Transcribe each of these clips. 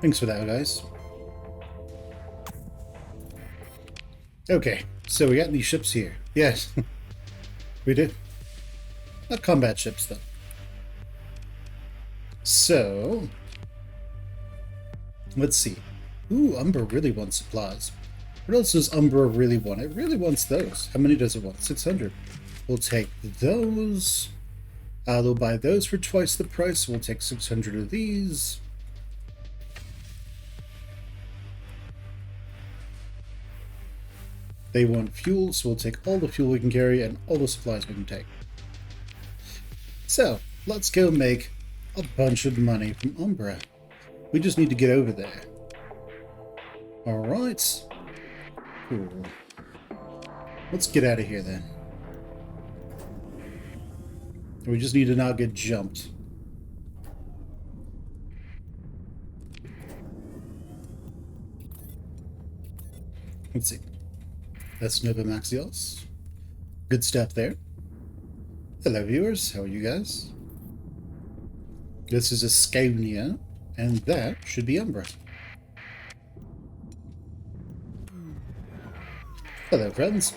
Thanks for that, guys. Okay, so we got these ships here. Yes, we do. Not combat ships, though. So, let's see. Ooh, Umbra really wants supplies. What else does Umbra really want? It really wants those. How many does it want? 600. We'll take those. They'll buy those for twice the price. We'll take 600 of these. They want fuel, so we'll take all the fuel we can carry and all the supplies we can take. So, let's go make a bunch of money from Umbra. We just need to get over there. Alright. Cool. Let's get out of here then. We just need to not get jumped. Let's see. That's Nova Maxios. Good stuff there. Hello viewers, how are you guys? This is Asconia, and that should be Umbra. Hello friends.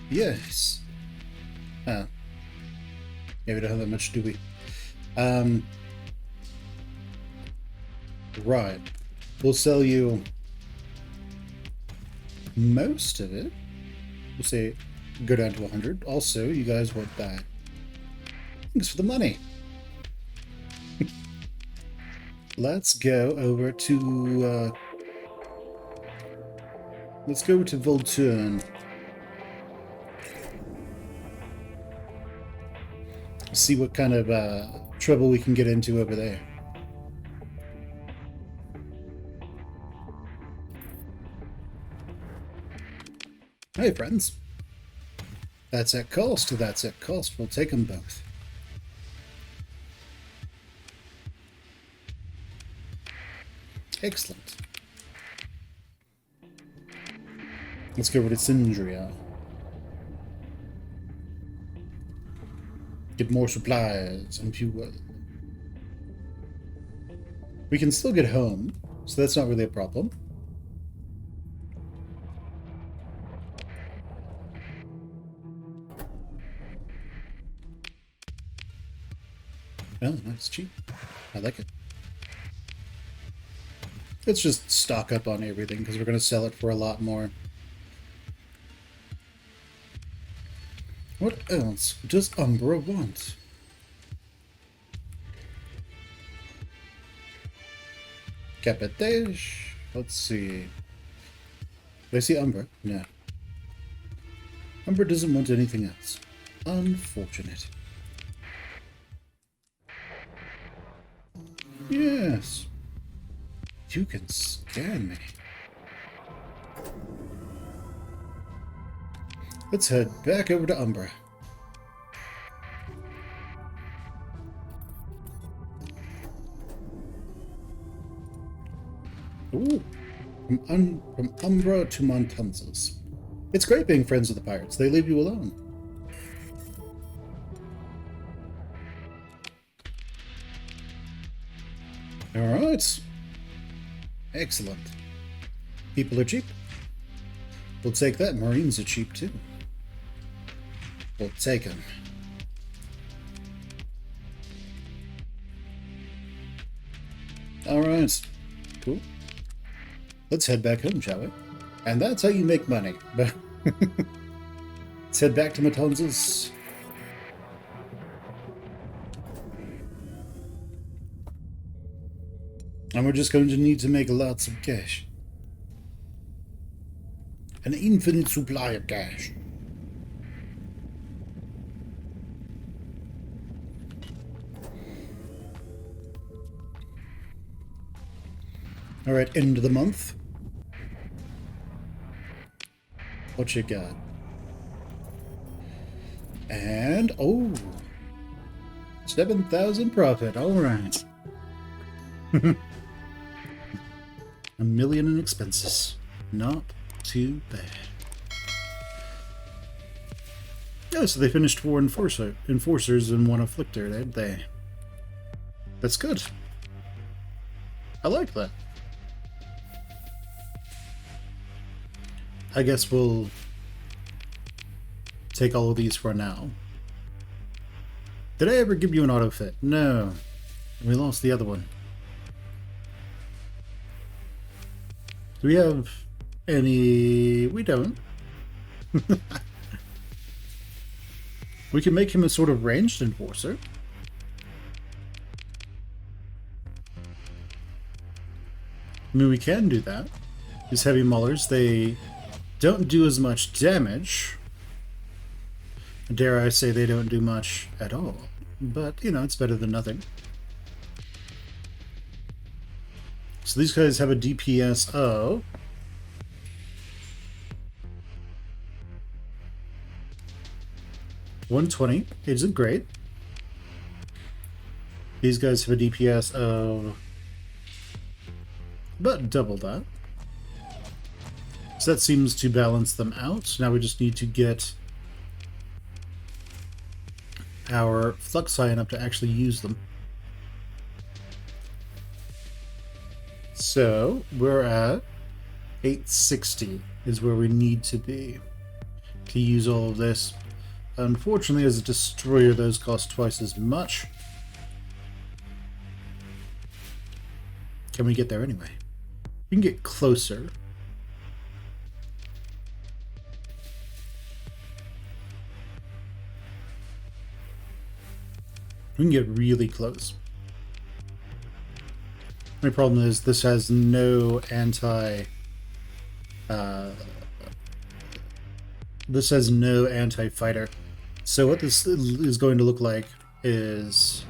Yes. Yeah, we don't have that much, do we? Right. We'll sell you most of it. We'll say go down to 100. Also, you guys want that. Thanks for the money. Let's go over to Volturn. See what kind of trouble we can get into over there. Hey friends. That's at cost. That's at cost. We'll take them both. Excellent. Let's go over to Sindria. Get more supplies and fuel. We can still get home, so that's not really a problem. Oh, nice, cheap. I like it. Let's just stock up on everything because we're going to sell it for a lot more. What else does Umbra want? Capitage. Let's see. Do I see Umbra? No. Umbra doesn't want anything else. Unfortunate. Yes. You can scan me. Let's head back over to Umbra. Ooh. From Umbra to Montanzas. It's great being friends with the pirates. They leave you alone. Alright. Excellent. People are cheap. We'll take that. Marines are cheap too. We'll take them. Alright. Cool. Let's head back home, shall we? And that's how you make money. Let's head back to Matanzas. And we're just going to need to make lots of cash. An infinite supply of cash. Alright, end of the month. What you got? And, oh, 7,000 profit, alright. $1 million in expenses. Not too bad. Oh, so they finished 4 enforcers and 1 afflictor, did they? That's good. I like that. I guess we'll take all of these for now. Did I ever give you an autofit? No. We lost the other one. Do we have any... We don't. We can make him a sort of ranged enforcer. I mean, we can do that. These heavy maulers, they don't do as much damage. Dare I say they don't do much at all. But, you know, it's better than nothing. So these guys have a DPS of... $120 isn't great. These guys have a DPS of about double that. So that seems to balance them out. Now we just need to get our flux high enough to actually use them. So we're at 860 is where we need to be to use all of this. Unfortunately, as a destroyer, those cost twice as much. Can we get there anyway? We can get closer. We can get really close. My problem is this has no this has no anti-fighter. So what this is going to look like is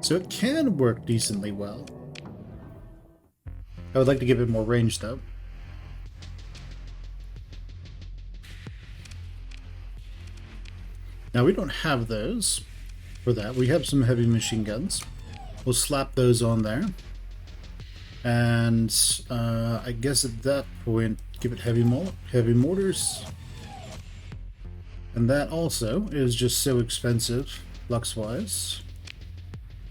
so it can work decently well. I would like to give it more range though. Now we don't have those for that. We have some heavy machine guns. We'll slap those on there. And I guess at that point, give it heavy mortars. And that also is just so expensive, lux-wise.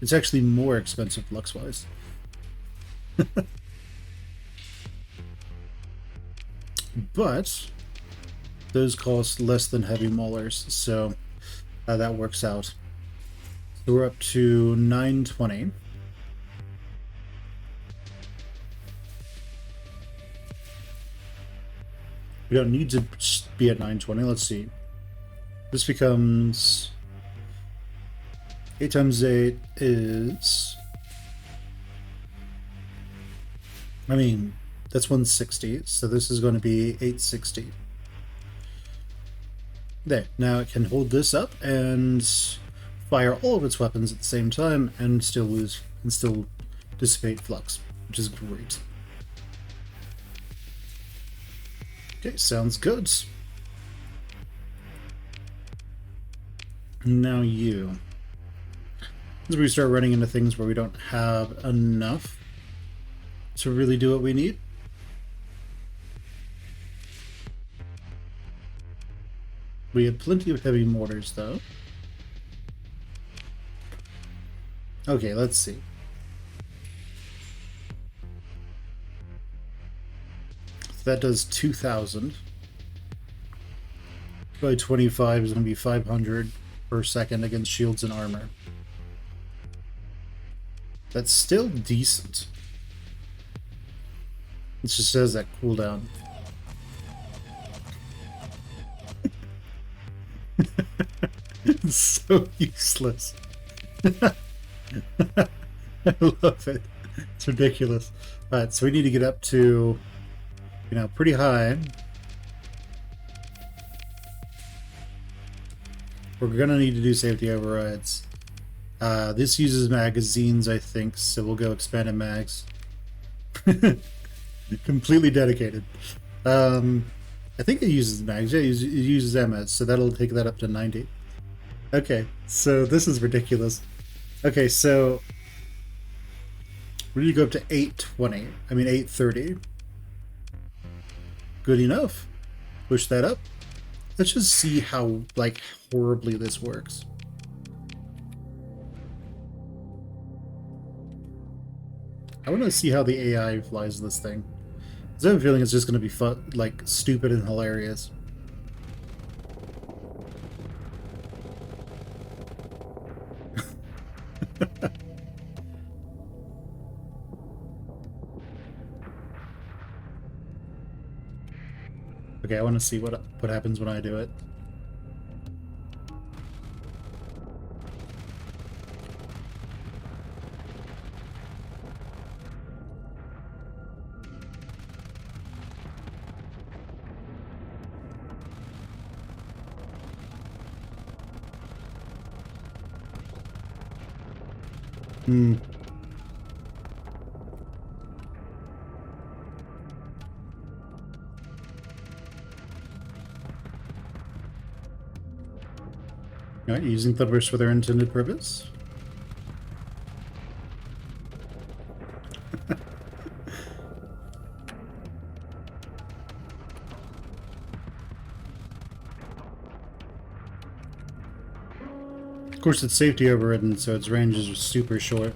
It's actually more expensive, lux-wise. But those cost less than heavy maulers, so that works out. So we're up to 920. We don't need to be at 920. Let's see. This becomes 8 times 8 is... I mean, that's 160, so this is going to be 860. There. Now it can hold this up and fire all of its weapons at the same time and still dissipate flux, which is great. Okay, sounds good. Now you. As we start running into things where we don't have enough to really do what we need. We have plenty of heavy mortars, though. Okay, let's see. So that does 2,000. By 25 is going to be 500 per second against shields and armor. That's still decent. It just says that cooldown. It's so useless. I love it. It's ridiculous. Alright, so we need to get up to, you know, pretty high. We're gonna need to do safety overrides. This uses magazines, I think, so we'll go expanded mags. Completely dedicated. I think it uses mags. Yeah, it uses MS, so that'll take that up to 90. Okay, so this is ridiculous. Okay, so We need to go up to 820. I mean 830. Good enough. Push that up. Let's just see how, like, horribly this works. I want to see how the AI flies this thing. Because I have a feeling it's just going to be fun, like, stupid and hilarious. Okay, I want to see what happens when I do it. Hmm. Alright, using Thunderburst for their intended purpose. Of course, it's safety overridden, so its range is super short.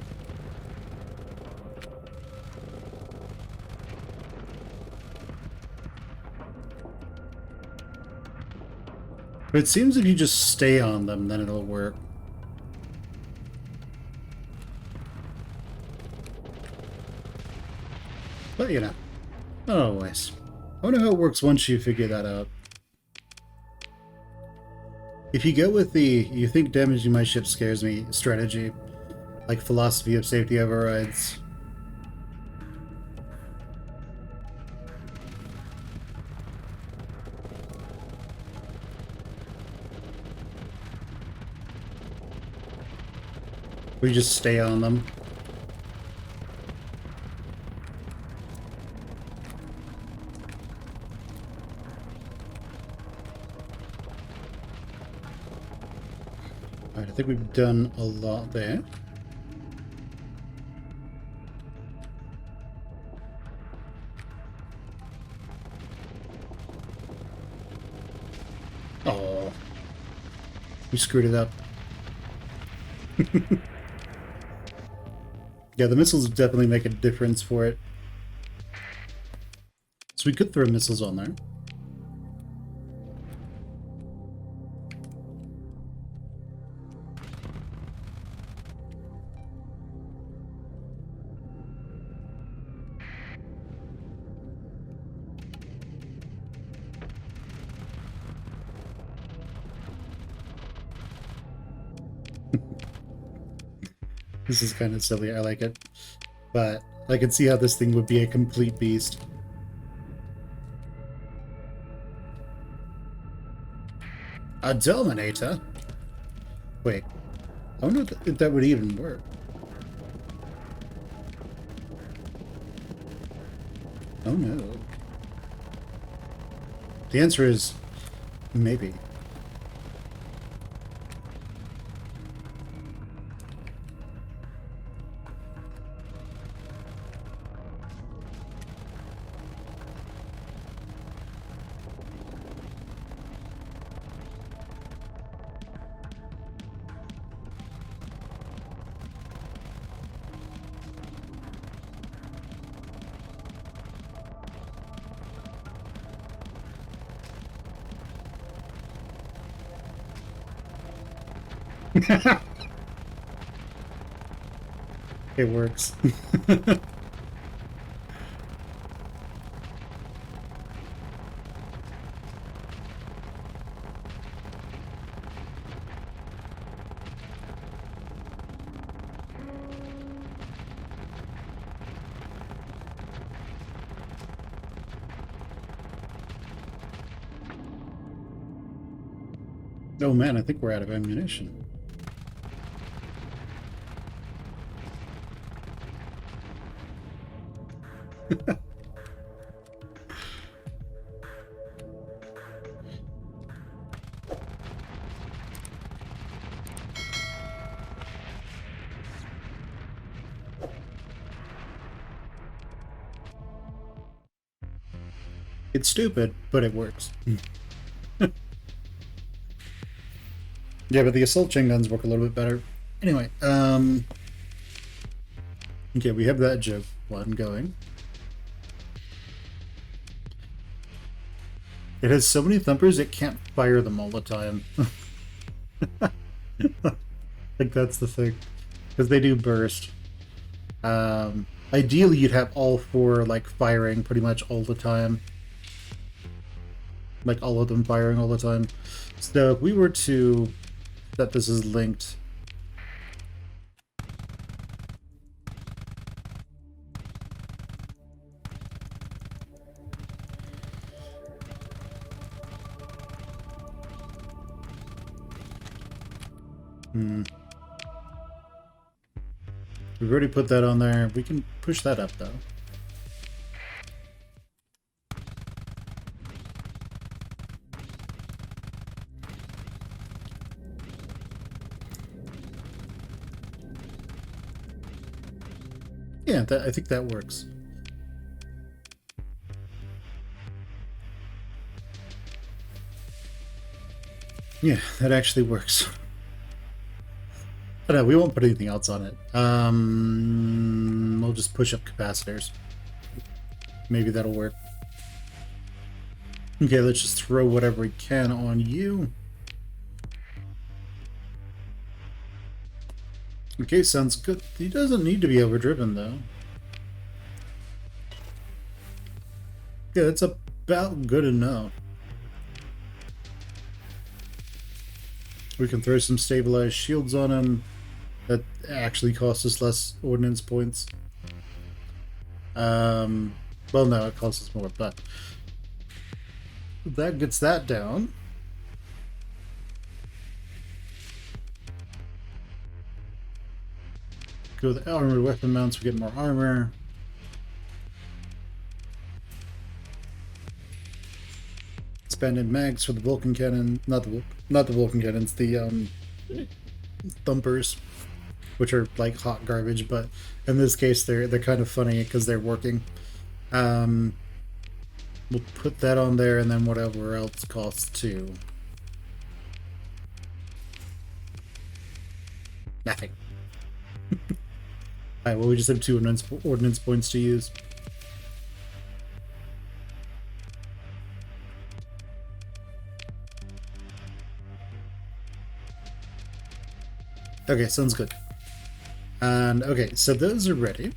But it seems if you just stay on them, then it'll work. But, you know, not always. I wonder how it works once you figure that out. If you go with the "you think damaging my ship scares me" strategy, like philosophy of safety overrides, we just stay on them. Alright, I think we've done a lot there. Oh, we screwed it up. Yeah, the missiles definitely make a difference for it. So we could throw missiles on there. This is kind of silly, I like it. But I can see how this thing would be a complete beast. A Dominator? Wait, I wonder if that would even work. Oh no. The answer is maybe. It works. Oh man, I think we're out of ammunition. It's stupid, but it works. Yeah, but the assault chain guns work a little bit better. Anyway, okay, we have that joke one going. It has so many thumpers it can't fire them all the time. Like that's the thing, because they do burst. Ideally, you'd have all four like firing pretty much all the time, like all of them firing all the time. So if we were to set this as linked, we've already put that on there. We can push that up though. Yeah, I think that works. Yeah, that actually works. But no, we won't put anything else on it. We'll just push up capacitors. Maybe that'll work. Okay, let's just throw whatever we can on you. Okay, sounds good. He doesn't need to be overdriven, though. Yeah, that's about good enough. We can throw some stabilized shields on him. That actually costs us less ordnance points. Well, no, it costs us more, but that gets that down. Go with the armored weapon mounts, we get more armor. Expanded mags for the Vulcan cannon, not the Vulcan cannons, the thumpers, which are like hot garbage, but in this case they're kind of funny because they're working. We'll put that on there, and then whatever else costs too. Nothing. Alright, well, we just have 2 ordnance points to use. Okay, sounds good. And okay, so those are ready.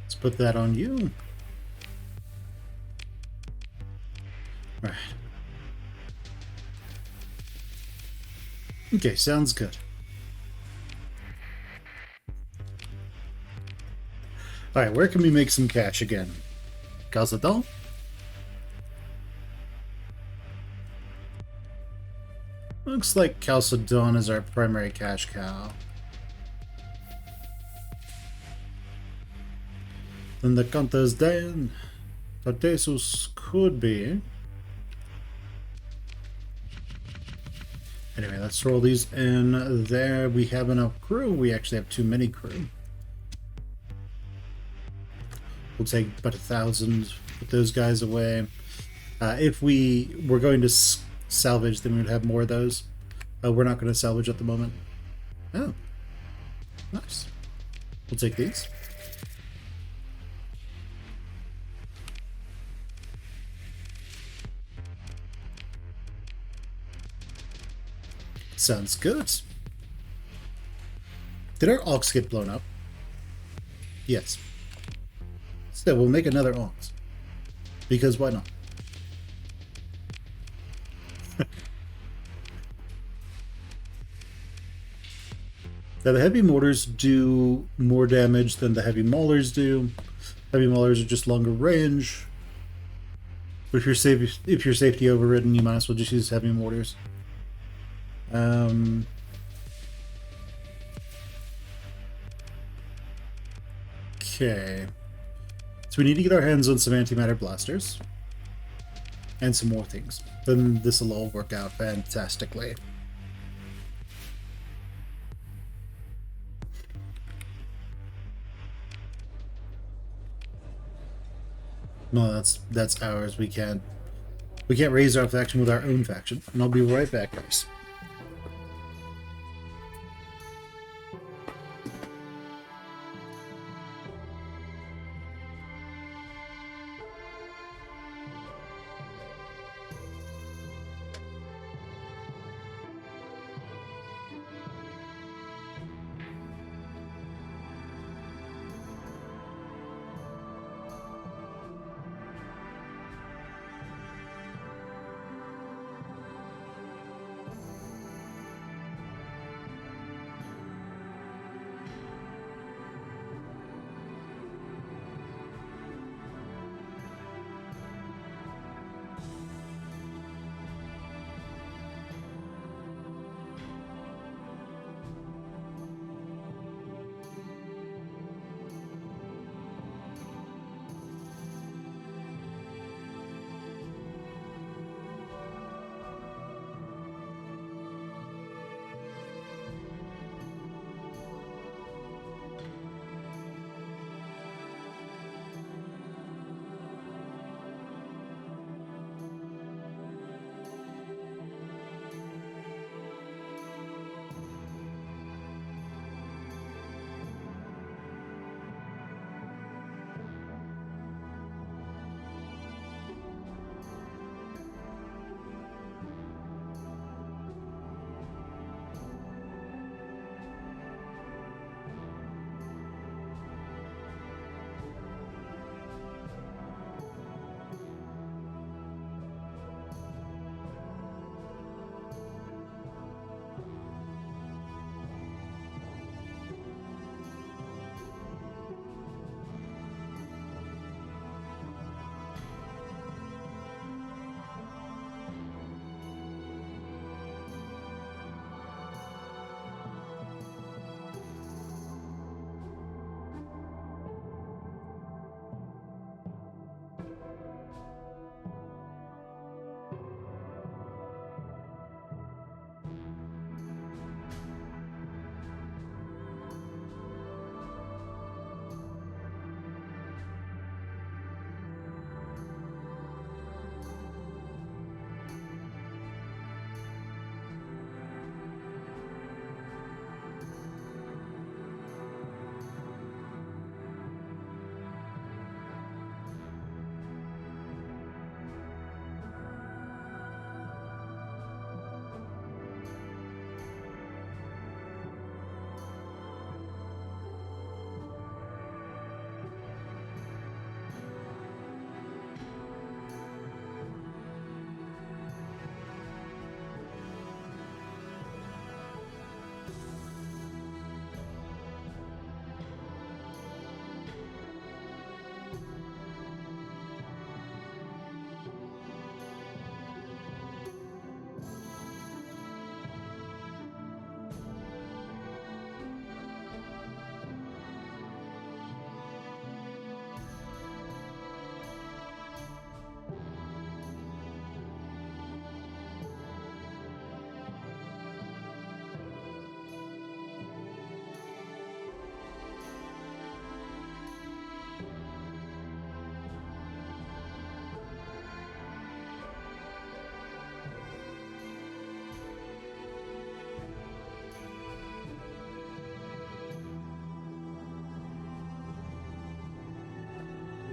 Let's put that on you. All right. Okay, sounds good. All right, where can we make some cash again? Chalcedon? Looks like Chalcedon is our primary cash cow. Then the Cantas Dan, Tartessus could be. Anyway, let's throw all these in there. We have enough crew. We actually have too many crew. We'll take about 1,000, put those guys away. If we were going to salvage, then we would have more of those. We're not going to salvage at the moment. Oh, nice. We'll take these. Sounds good. Did our ox get blown up? Yes. So we'll make another ox. Because why not? Now the heavy mortars do more damage than the heavy maulers do. Heavy maulers are just longer range. But if you're safety overridden, you might as well just use heavy mortars. Okay. So we need to get our hands on some antimatter blasters. And some more things. Then this will all work out fantastically. No, that's ours. We can't raise our faction with our own faction. And I'll be right back, guys.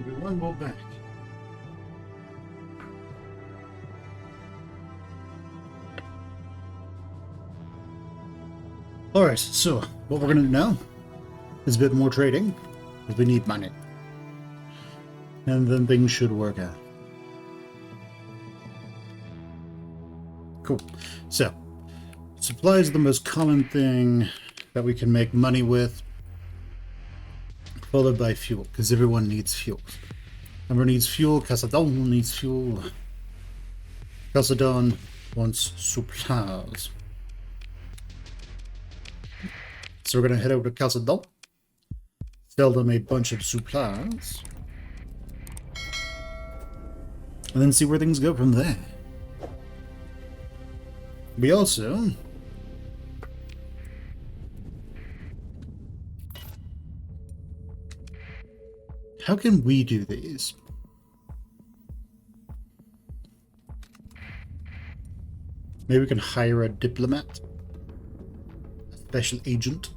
Maybe one more back. Alright, so what we're gonna do now is a bit more trading, because we need money. And then things should work out. Cool. So, supplies are the most common thing that we can make money with, followed by fuel, because everyone needs fuel. Ember needs fuel, Casadon needs fuel. Casadon wants supplies. So we're going to head over to Casadon, sell them a bunch of supplies, and then see where things go from there. We also how can we do these? Maybe we can hire a diplomat, a special agent.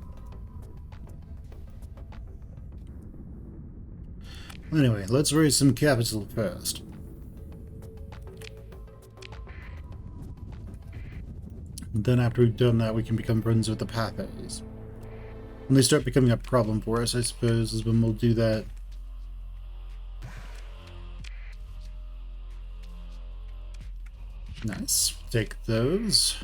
Anyway, let's raise some capital first. And then after we've done that, we can become friends with the Pathos. When they start becoming a problem for us, I suppose, is when we'll do that. Nice. Take those.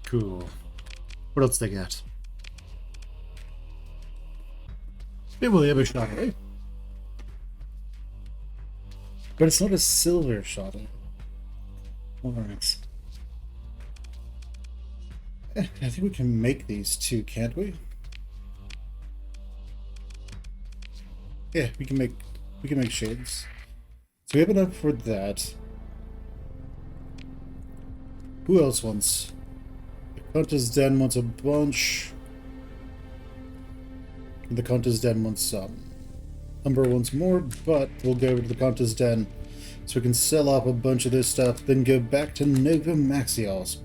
Cool. What else they got? Maybe we'll have a shot, right? But it's not a silver shot. Alright. I think we can make these too, can't we? Yeah, we can make shades. So we have enough for that. Who else wants? The Countess Den wants a bunch. The Countess Den wants some. Umber wants more, but we'll go to the Countess Den so we can sell off a bunch of this stuff, then go back to Nova Maxios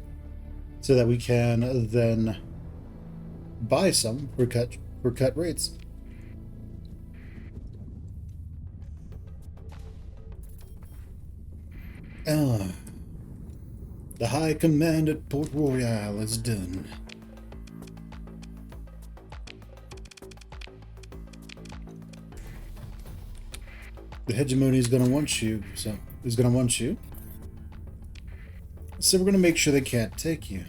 so that we can then buy some for cut rates. The High Command at Port Royal is done. The hegemony is going to want you, so is going to want you. So we're going to make sure they can't take you.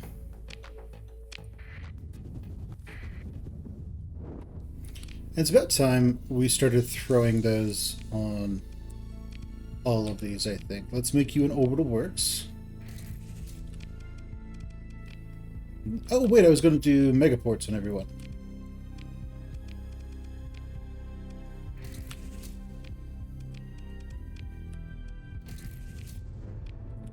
And it's about time we started throwing those on all of these, I think. Let's make you an orbital works. Oh, wait, I was going to do megaports on everyone.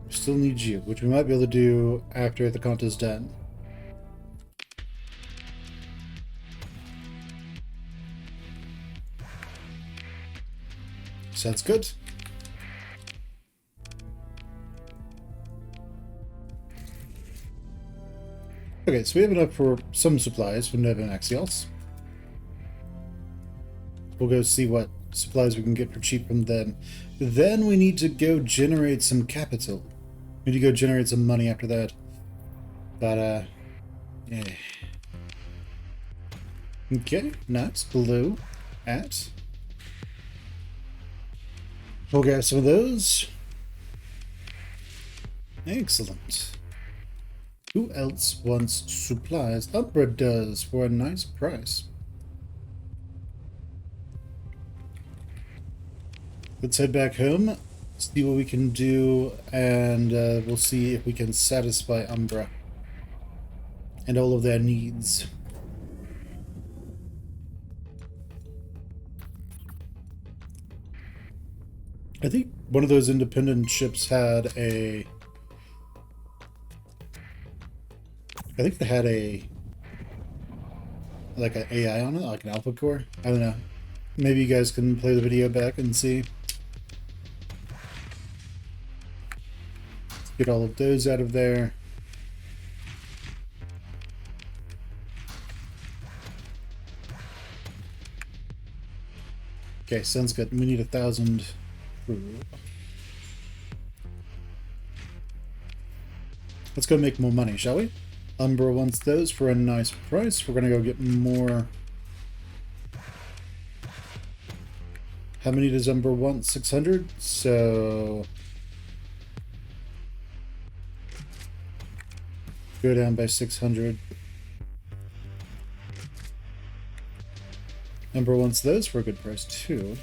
Still need you, which we might be able to do after the Countess Den. Sounds good. Okay, so we have enough for some supplies from Nova Maxios. We'll go see what supplies we can get for cheap from them. Then we need to go generate some capital. We need to go generate some money after that. But, yeah. Okay, nice. Blue at. We'll grab some of those. Excellent. Who else wants supplies? Umbra does for a nice price. Let's head back home, see what we can do, and we'll see if we can satisfy Umbra and all of their needs. I think one of those independent ships had a... I think they had a... like an AI on it, like an alpha core. I don't know. Maybe you guys can play the video back and see. Let's get all of those out of there. Okay, sounds good. We need 1,000. Let's go make more money, shall we? Umbra wants those for a nice price. We're gonna go get more. How many does Umbra want? 600? So go down by 600. Umbra wants those for a good price too.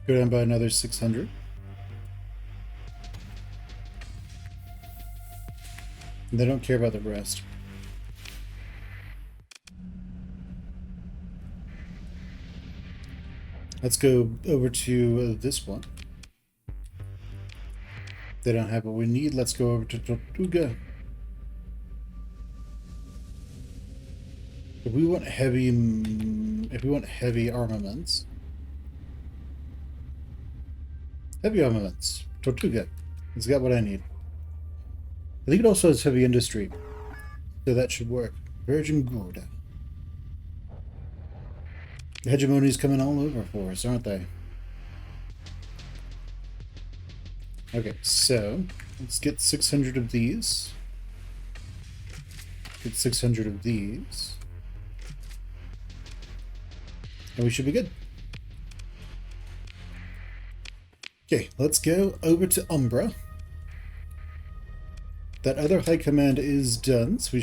Go down by another 600. They don't care about the rest. Let's go over to this one. They don't have what we need. Let's go over to Tortuga. If we want heavy if we want heavy armaments. Heavy armaments. Tortuga. It's got what I need. I think it also has heavy industry. So that should work. Virgin Gorda. The hegemony's coming all over for us, aren't they? Okay, so let's get 600 of these. Get 600 of these. And we should be good. Okay, let's go over to Umbra. That other high command is done, so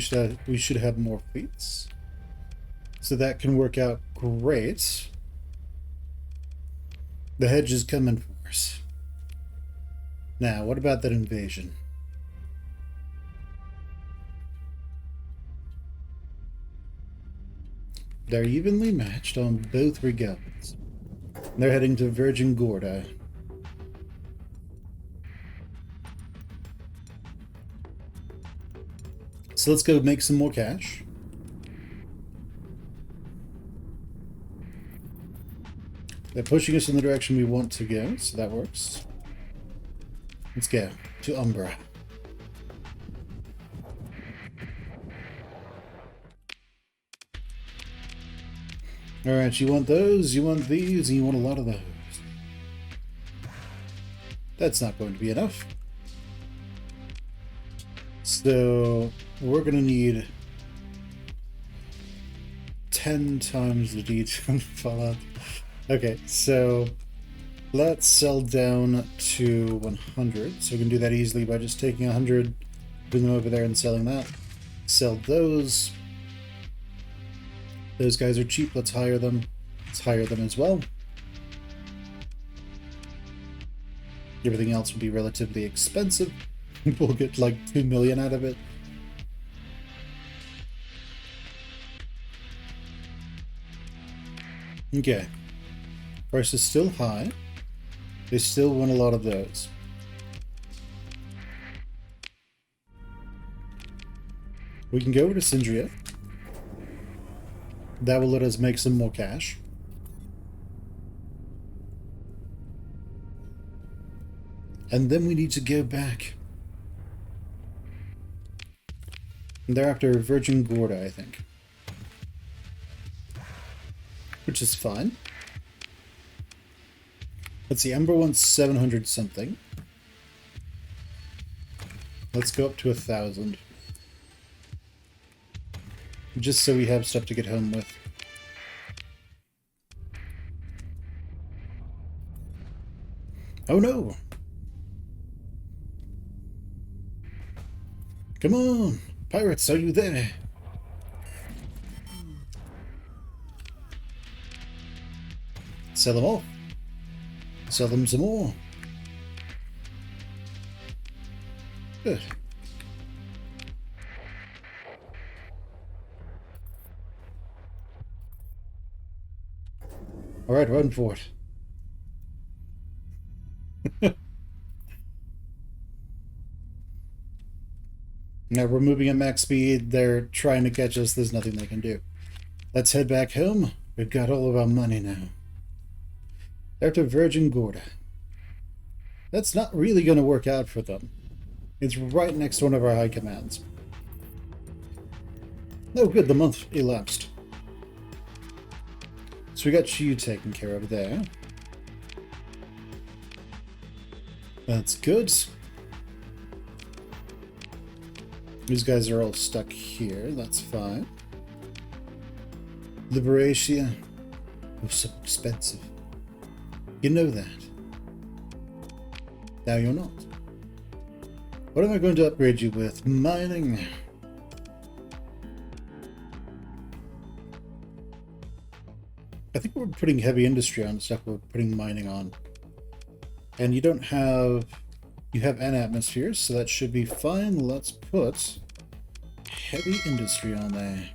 we should have more fleets. So that can work out great. The hedge is coming for us. Now, what about that invasion? They're evenly matched on both regatas. They're heading to Virgin Gorda. So let's go make some more cash. They're pushing us in the direction we want to go, so that works. Let's go to Umbra. Alright, you want those, you want these, and you want a lot of those. That's not going to be enough. So we're going to need 10 times the detail fallout. Okay, so let's sell down to 100. So we can do that easily by just taking 100, putting them over there and selling that. Sell those. Those guys are cheap. Let's hire them. Let's hire them as well. Everything else will be relatively expensive. We'll get like 2 million out of it. Okay. Price is still high. They still want a lot of those. We can go over to Sindria. That will let us make some more cash. And then we need to go back. And they're after Virgin Gorda, I think. Which is fine. Let's see, Ember wants 700 something. Let's go up to 1,000. Just so we have stuff to get home with. Oh no! Come on! Pirates, are you there? Sell them all. Sell them some more. Good. Alright, run for it. Now we're moving at max speed. They're trying to catch us. There's nothing they can do. Let's head back home. We've got all of our money now. After Virgin Gorda. That's not really going to work out for them. It's right next to one of our high commands. Oh good, the month elapsed. So we got you taken care of there. That's good. These guys are all stuck here. That's fine. Liberation. Oh, so expensive. You know that. Now you're not. What am I going to upgrade you with? Mining. I think we're putting heavy industry on stuff we're putting mining on. And you don't have... You have an atmosphere, so that should be fine. Let's put heavy industry on there.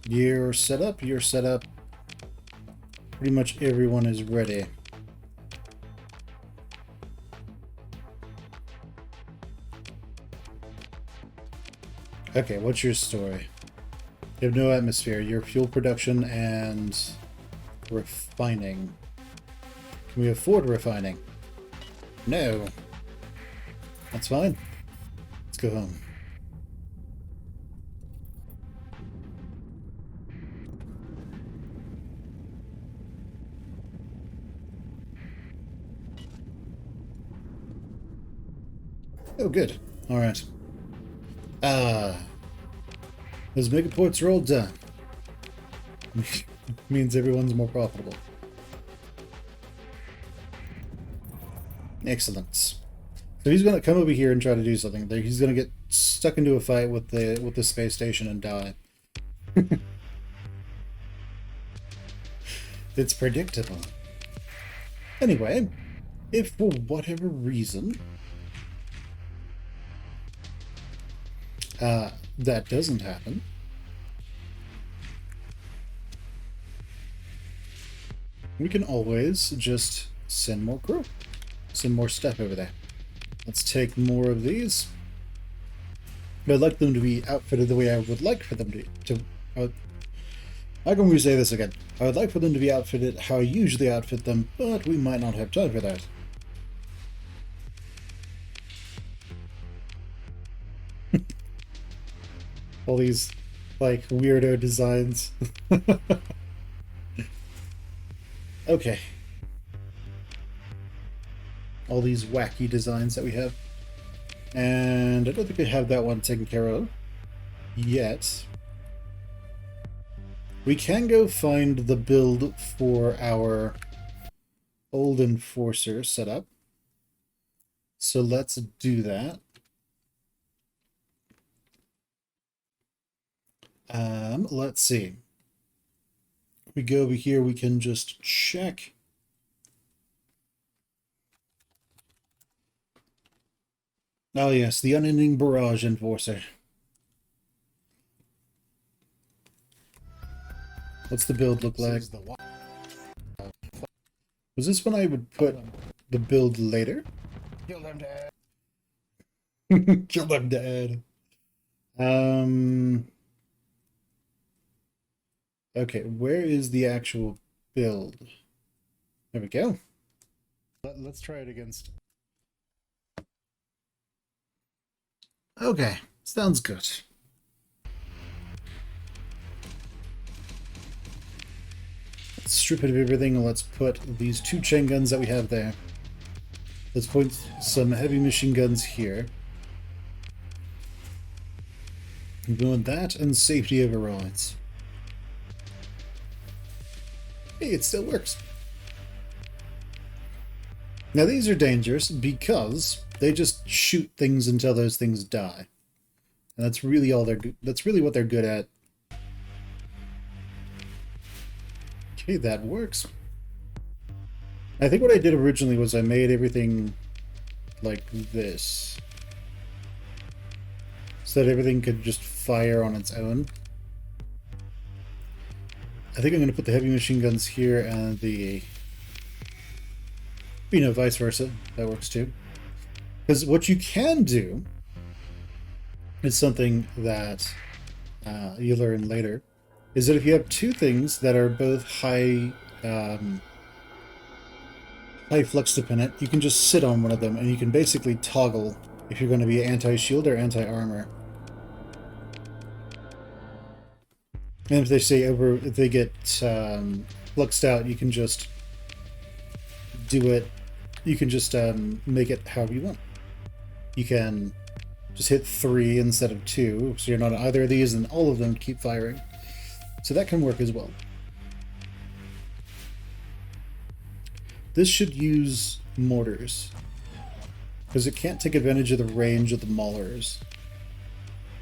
You're set up, you're set up. Pretty much everyone is ready. Okay, what's your story? You have no atmosphere. Your fuel production and refining. Can we afford refining? No. That's fine. Let's go home. Oh, good. Alright. Those megaports are all done. Means everyone's more profitable. Excellent. So he's gonna come over here and try to do something. He's gonna get stuck into a fight with the space station and die. It's predictable. Anyway, if for whatever reason that doesn't happen, we can always just send more crew. Send more stuff over there. Let's take more of these. But I'd like them to be outfitted the way I would like for them to how can we say this again? I would like for them to be outfitted how I usually outfit them, but we might not have time for that. All these, like, weirdo designs. Okay. All these wacky designs that we have. And I don't think we have that one taken care of yet. We can go find the build for our old Enforcer setup. So let's do that. Let's see. We go over here, we can just check. Oh yes, the unending barrage Enforcer. What's the build look like? Was this when I would put the build later? Kill them dead. Kill them dead. Okay, where is the actual build? There we go. Let's try it against. Okay, sounds good. Let's strip it of everything and let's put these two chain guns that we have there. Let's put some heavy machine guns here. I'm doing that and safety overrides. Hey, it still works. Now these are dangerous because they just shoot things until those things die. And that's really all that's really what they're good at. Okay, that works. I think what I did originally was I made everything like this. So that everything could just fire on its own. I think I'm going to put the heavy machine guns here and the... You know, vice versa. That works too. Because what you can do is something that you learn later, is that if you have two things that are both high flux dependent, you can just sit on one of them and you can basically toggle if you're going to be anti-shield or anti-armor. And if they say if they get fluxed out, you can just do it. You can just make it however you want. You can just hit 3 instead of 2, so you're not on either of these, and all of them keep firing. So that can work as well. This should use mortars, because it can't take advantage of the range of the maulers.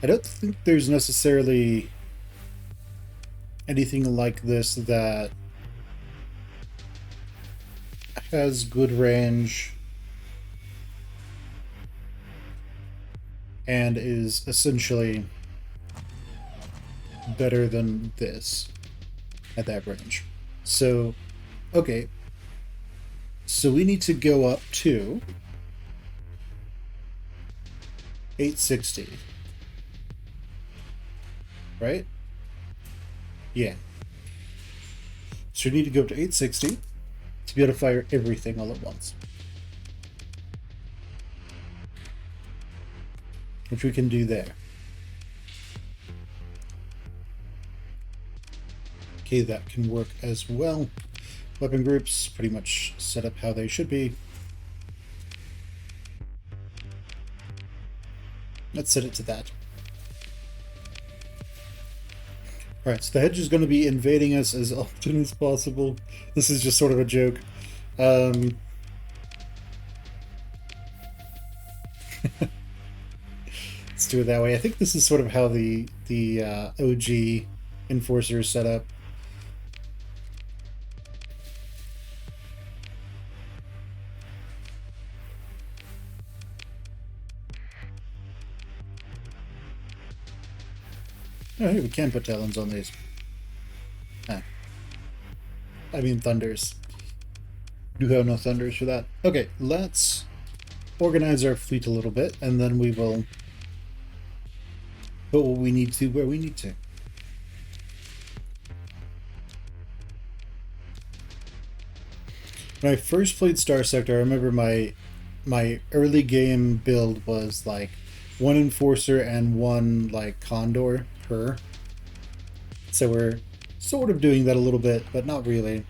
I don't think there's necessarily anything like this that has good range and is essentially better than this at that range. So, okay. So we need to go up to 860. Right? Yeah. So we need to go up to 860 to be able to fire everything all at once. Which we can do there. Okay, that can work as well. Weapon groups pretty much set up how they should be. Let's set it to that. Alright, so the hedge is going to be invading us as often as possible. This is just sort of a joke. Let's do it that way. I think this is sort of how the OG Enforcer is set up. Oh, hey, we can put talons on these. Ah. I mean thunders. Do have no thunders for that. Okay, let's organize our fleet a little bit, and then we will put what we need to where we need to. When I first played Starsector, I remember my early game build was like one Enforcer and one like Condor per. So we're sort of doing that a little bit, but not really.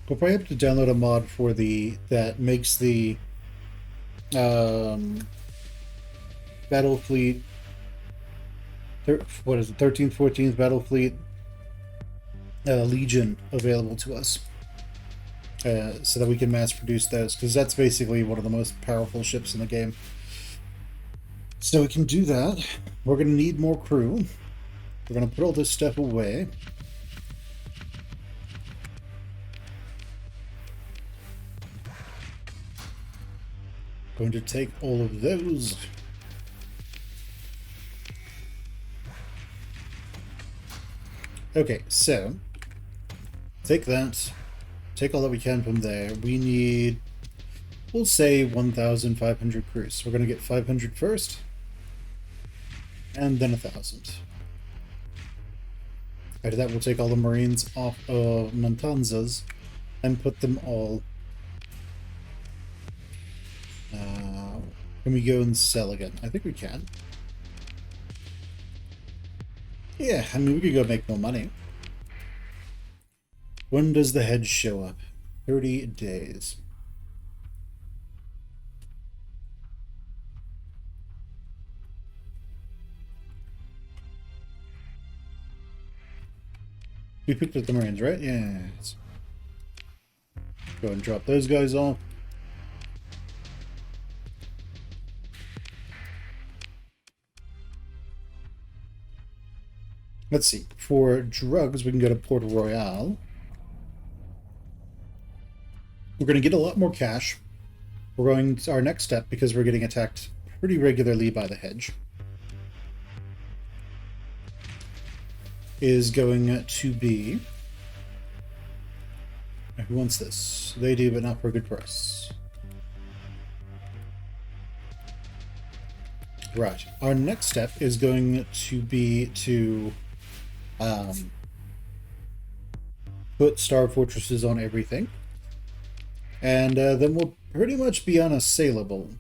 We'll probably have to download a mod for that makes the battle fleet. What is it? 13th, 14th battle fleet Legion available to us, so that we can mass produce those, because that's basically one of the most powerful ships in the game. So we can do that. We're going to need more crew. We're going to put all this stuff away. Going to take all of those. Okay, so take that. Take all that we can from there. We need, we'll say 1,500 crews. We're going to get 500 first, and then 1,000. After that, we'll take all the Marines off of Matanzas and put them all. Can we go and sell again? I think we can. Yeah, I mean, we could go make more money. When does the hedge show up? 30 days. We picked up the Marines, right? Yes. Go and drop those guys off. Let's see. For drugs, we can go to Port Royal. We're going to get a lot more cash. We're going to our next step, because we're getting attacked pretty regularly by the hedge, is going to be... Who wants this? They do, but not for a good price. Right. Our next step is going to be to put star fortresses on everything. And then we'll pretty much be unassailable.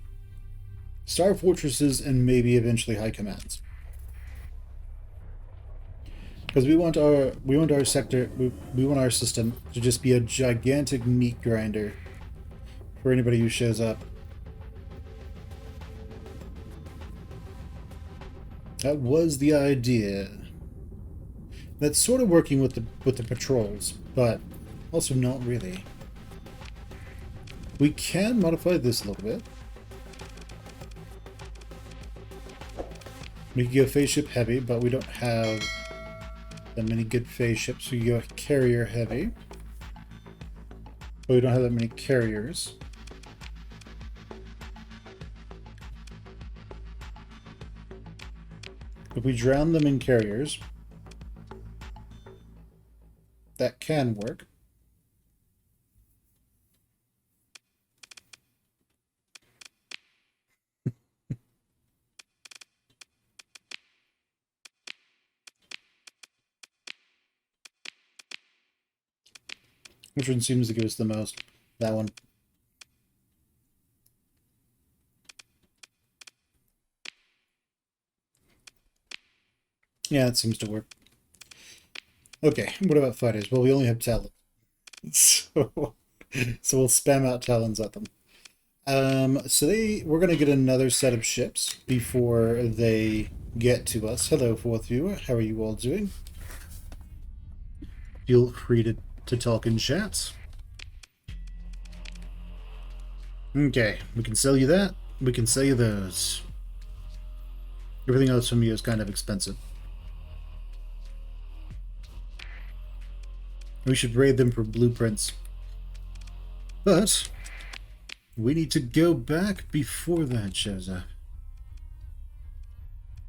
Star fortresses and maybe eventually high commands. Because we want our sector, we want our system to just be a gigantic meat grinder for anybody who shows up. That was the idea. That's sort of working with the patrols, but also not really. We can modify this a little bit. We can go phase ship heavy, but we don't have that many good phase ships. We go carrier heavy, but we don't have that many carriers. If we drown them in carriers, that can work. Which one seems to give us the most? That one. Yeah, it seems to work. Okay, what about fighters? Well, we only have talent. So we'll spam out talons at them. We're gonna get another set of ships before they get to us. Hello, fourth viewer. How are you all doing? Feel free to talk in chat. Okay, we can sell you that. We can sell you those. Everything else from you is kind of expensive. We should raid them for blueprints. But we need to go back before that shows up.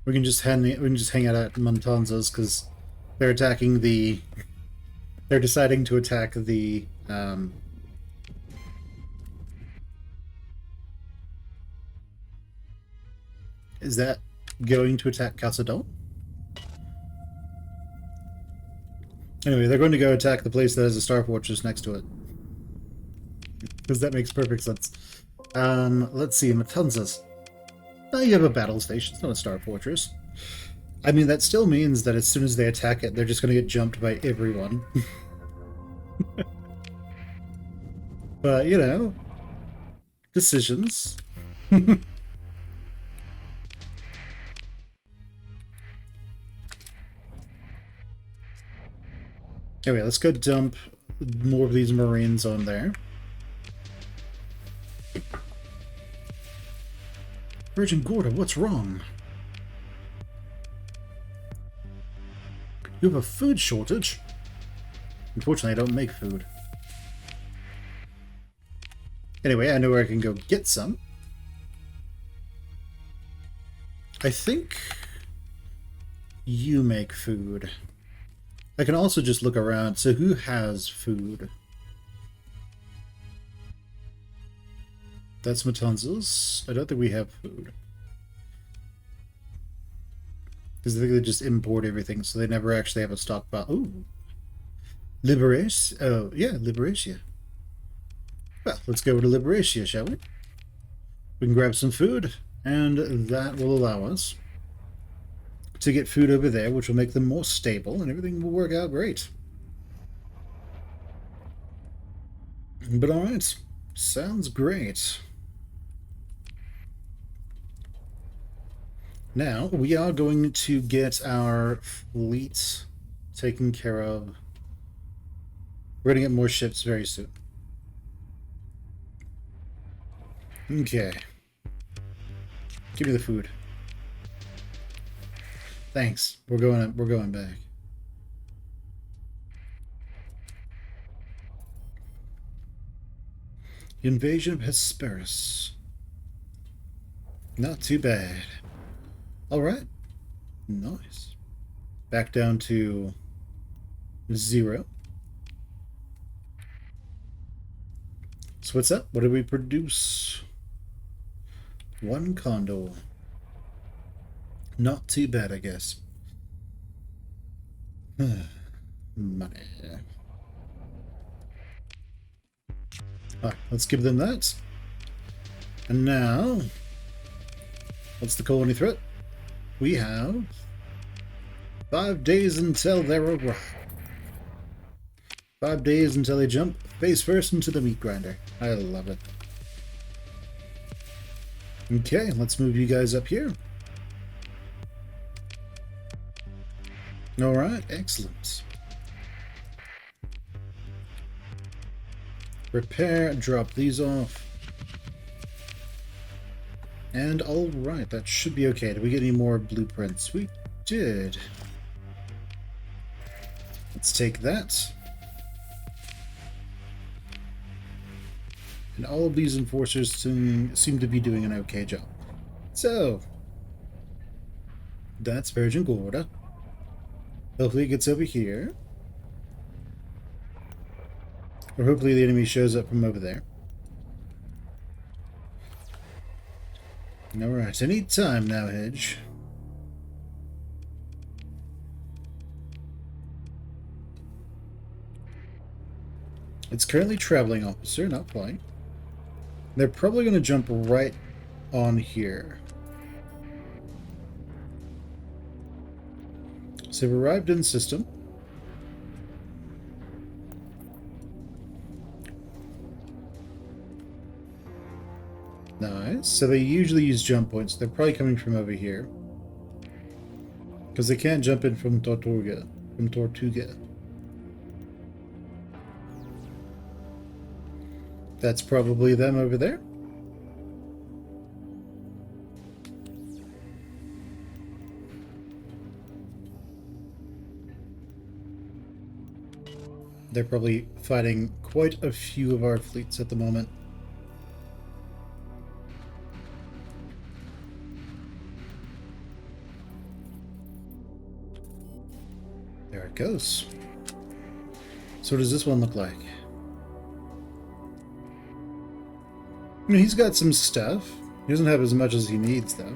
We can just hang out at Montanza's because they're attacking the. They're deciding to attack the. Is that going to attack Casadon? Anyway, they're going to go attack the place that has a star fortress next to it. Because that makes perfect sense. Let's see, Matanzas. Oh, you have a battle station, it's not a star fortress. I mean, that still means that as soon as they attack it, they're just going to get jumped by everyone. But, you know, decisions. Anyway, let's go dump more of these Marines on there. Virgin Gorda, what's wrong? You have a food shortage? Unfortunately, I don't make food. Anyway, I know where I can go get some. I think you make food. I can also just look around. So who has food? That's Matanzas. I don't think we have food. Because I think they just import everything, so they never actually have a stockpile. Ooh. Liberation. Oh, yeah, Liberatia. Well, let's go to Liberatia, shall we? We can grab some food, and that will allow us to get food over there, which will make them more stable, and everything will work out great. But alright, sounds great. Now, we are going to get our fleet taken care of. We're going to get more ships very soon. Okay. Give me the food. Thanks. We're going back. Invasion of Hesperus. Not too bad. Alright. Nice. Back down to 0. So what's up? What did we produce? 1 condor. Not too bad, I guess. Money. Alright, let's give them that. And now, what's the colony threat? We have 5 days until they're over. 5 days until they jump face first into the meat grinder. I love it. Okay, let's move you guys up here. Alright, excellent. Repair, drop these off. And alright, that should be okay. Did we get any more blueprints? We did. Let's take that. And all of these enforcers seem to be doing an okay job. So, that's Virgin Gorda. Hopefully it gets over here. Or hopefully the enemy shows up from over there. Alright, any time now, Hedge. It's currently traveling, officer, not flying. They're probably going to jump right on here. So they've arrived in system. Nice. So they usually use jump points. They're probably coming from over here. Because they can't jump in from Tortuga. That's probably them over there. They're probably fighting quite a few of our fleets at the moment. There it goes. So what does this one look like? I mean, he's got some stuff. He doesn't have as much as he needs, though.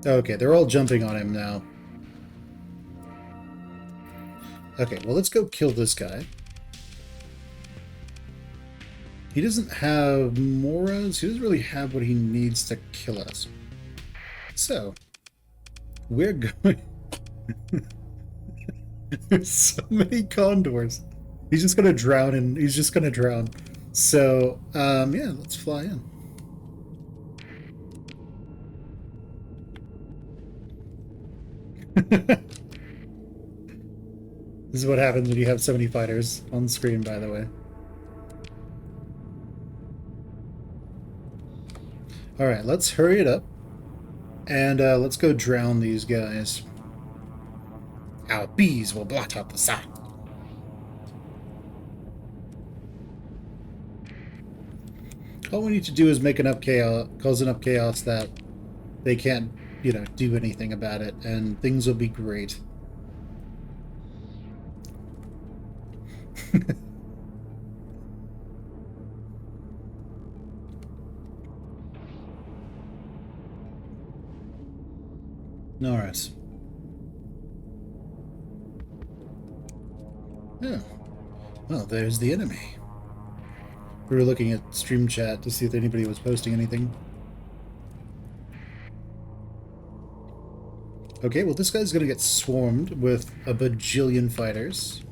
Okay, they're all jumping on him now. Okay, well, let's go kill this guy. He doesn't have Moras. He doesn't really have what he needs to kill us. So, we're going... There's so many condors. He's just gonna drown, and he's just gonna drown. So, yeah, let's fly in. This is what happens when you have so many fighters on screen, by the way. Alright, let's hurry it up. And let's go drown these guys. Our bees will blot out the sun. All we need to do is make enough chaos, cause enough chaos that they can't, you know, do anything about it, and things will be great. Alright. Yeah. Well, there's the enemy. We were looking at stream chat to see if anybody was posting anything. Okay, well, this guy's gonna get swarmed with a bajillion fighters.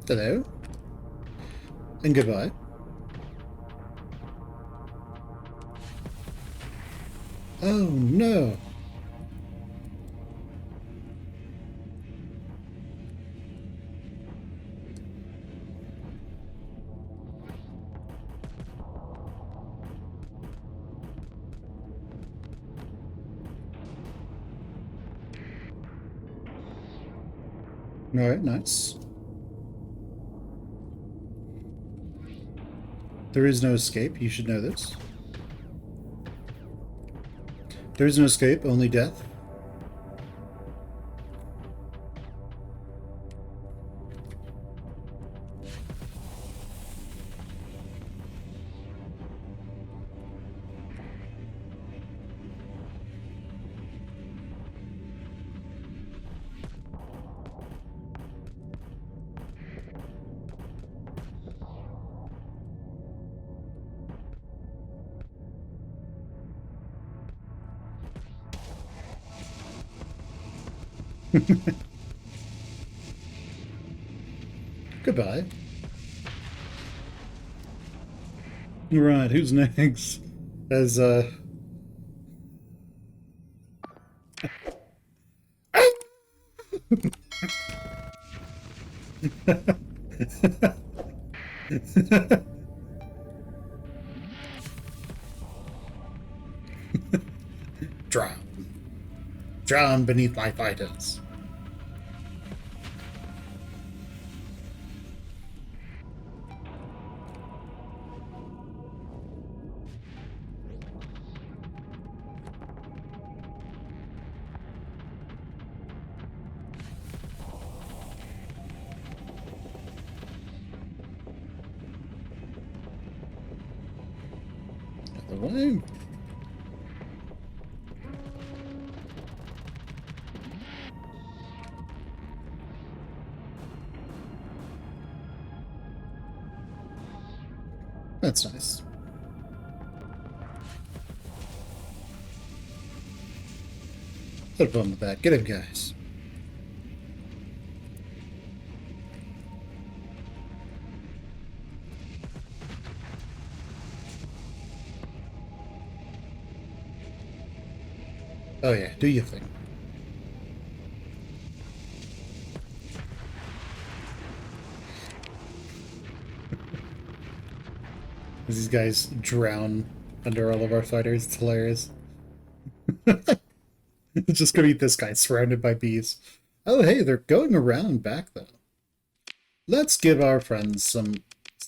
Hello. And goodbye. Oh no! Alright, nice. There is no escape, you should know this. There is no escape, only death. Goodbye. Right, who's next? As drown. Drown beneath my fighters. away. That's nice. Put a bum with that. Get him, guys. Oh yeah, do your thing. As these guys drown under all of our fighters, it's hilarious. It's just gonna be this guy surrounded by bees. Oh hey, they're going around back though. Let's give our friends some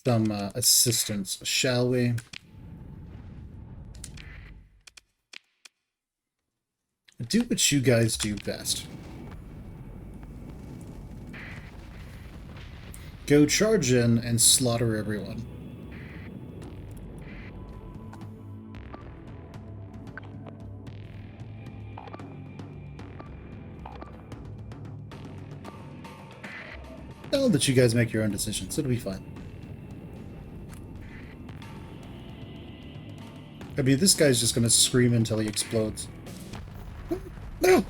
assistance, shall we? Do what you guys do best. Go charge in and slaughter everyone. I'll let you guys make your own decisions. It'll be fine. I mean, this guy's just gonna scream until he explodes. No!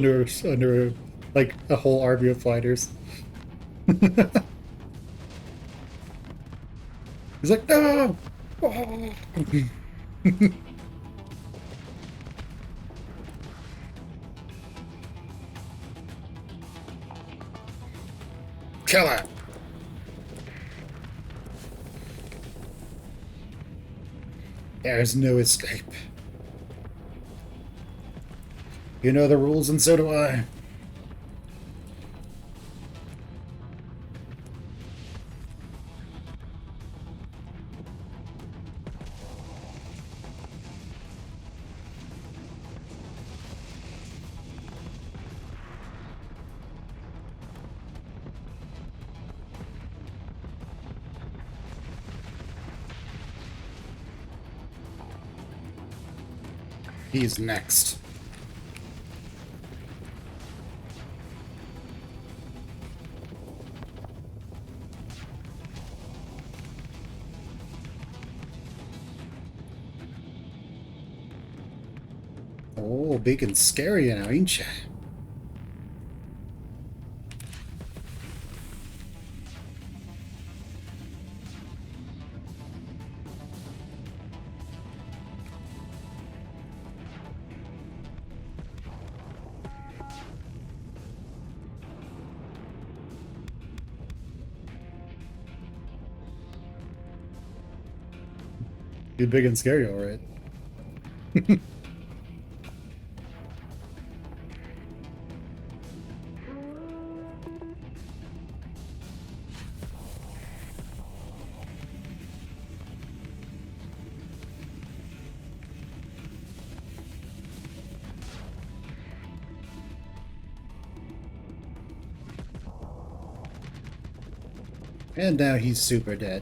under like a whole army of fighters. He's like, no! Kill her! There's no escape. You know the rules, and so do I. He's next. Oh, big and scary now, ain't ya? You're big and scary, all right. And now he's super dead.